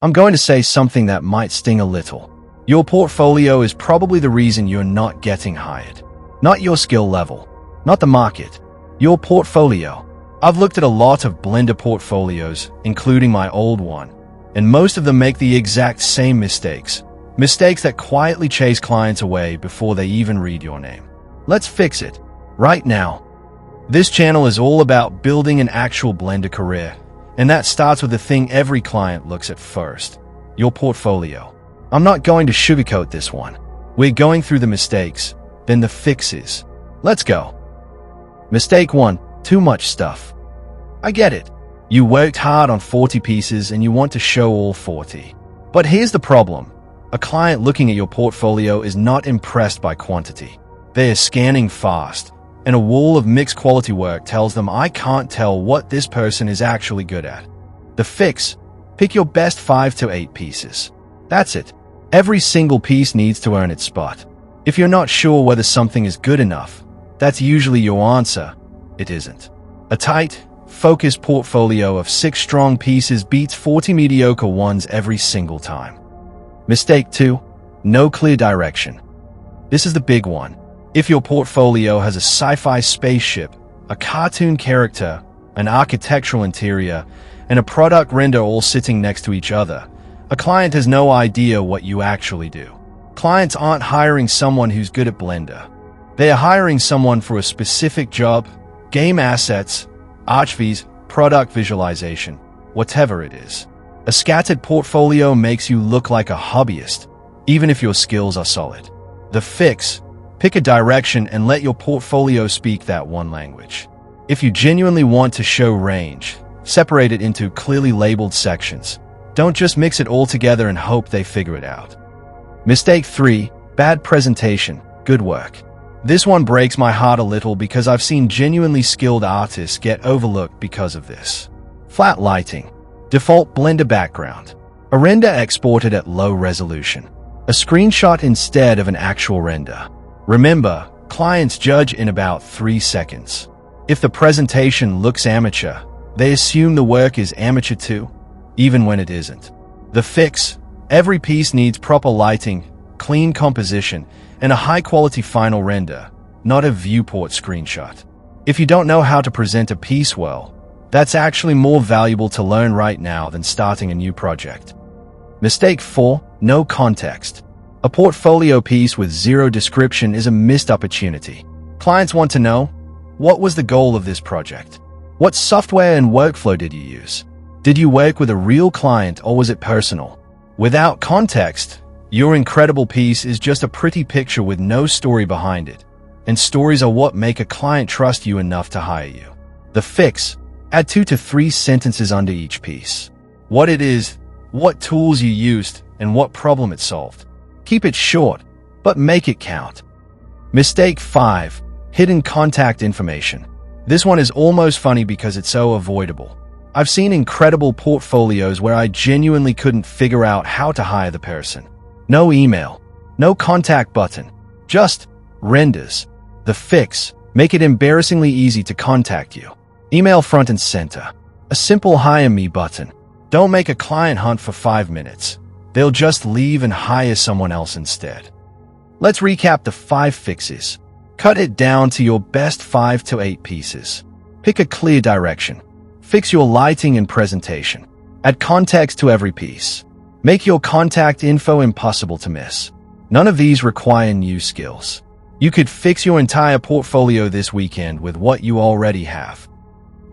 I'm going to say something that might sting a little. Your portfolio is probably the reason you're not getting hired. Not your skill level, not the market, your portfolio. I've looked at a lot of Blender portfolios, including my old one, and most of them make the exact same mistakes. Mistakes that quietly chase clients away before they even read your name. Let's fix it, right now. This channel is all about building an actual Blender career, and that starts with the thing every client looks at first, your portfolio. I'm not going to sugarcoat this one. We're going through the mistakes, then the fixes. Let's go. Mistake 1, too much stuff. I get it. You worked hard on 40 pieces and you want to show all 40. But here's the problem. A client looking at your portfolio is not impressed by quantity. They are scanning fast, and a wall of mixed quality work tells them I can't tell what this person is actually good at. The fix, pick your best 5 to 8 pieces. That's it. Every single piece needs to earn its spot. If you're not sure whether something is good enough, that's usually your answer. It isn't. A tight, focused portfolio of 6 strong pieces beats 40 mediocre ones every single time. Mistake 2, no clear direction. This is the big one. If your portfolio has a sci-fi spaceship, a cartoon character, an architectural interior, and a product render all sitting next to each other, a client has no idea what you actually do. Clients aren't hiring someone who's good at Blender. They are hiring someone for a specific job, game assets, archviz, product visualization, whatever it is. A scattered portfolio makes you look like a hobbyist, even if your skills are solid. The fix, pick a direction and let your portfolio speak that one language. If you genuinely want to show range, separate it into clearly labeled sections. Don't just mix it all together and hope they figure it out. Mistake 3, bad presentation, good work. This one breaks my heart a little because I've seen genuinely skilled artists get overlooked because of this. Flat lighting, default Blender background, a render exported at low resolution, a screenshot instead of an actual render. Remember, clients judge in about 3 seconds. If the presentation looks amateur, they assume the work is amateur too, even when it isn't. The fix, every piece needs proper lighting, clean composition, and a high-quality final render, not a viewport screenshot. If you don't know how to present a piece well, that's actually more valuable to learn right now than starting a new project. Mistake 4, no context. A portfolio piece with 0 description is a missed opportunity. Clients want to know, what was the goal of this project? What software and workflow did you use? Did you work with a real client or was it personal? Without context, your incredible piece is just a pretty picture with no story behind it. And stories are what make a client trust you enough to hire you. The fix, add 2 to 3 sentences under each piece. What it is, what tools you used, and what problem it solved. Keep it short, but make it count. Mistake 5, hidden contact information. This one is almost funny because it's so avoidable. I've seen incredible portfolios where I genuinely couldn't figure out how to hire the person. No email, no contact button, just renders. The fix, make it embarrassingly easy to contact you. Email front and center. A simple hire me button. Don't make a client hunt for 5 minutes. They'll just leave and hire someone else instead. Let's recap the 5 fixes. Cut it down to your best 5 to 8 pieces. Pick a clear direction. Fix your lighting and presentation. Add context to every piece. Make your contact info impossible to miss. None of these require new skills. You could fix your entire portfolio this weekend with what you already have.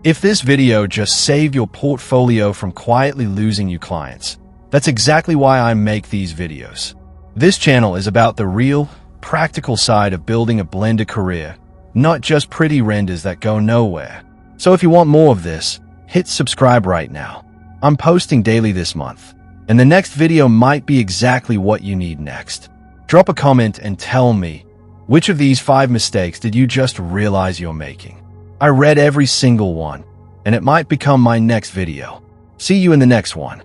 If this video just saved your portfolio from quietly losing you clients, that's exactly why I make these videos. This channel is about the real, practical side of building a Blender career, not just pretty renders that go nowhere. So if you want more of this, hit subscribe right now. I'm posting daily this month, and the next video might be exactly what you need next. Drop a comment and tell me, which of these 5 mistakes did you just realize you're making? I read every single one, and it might become my next video. See you in the next one.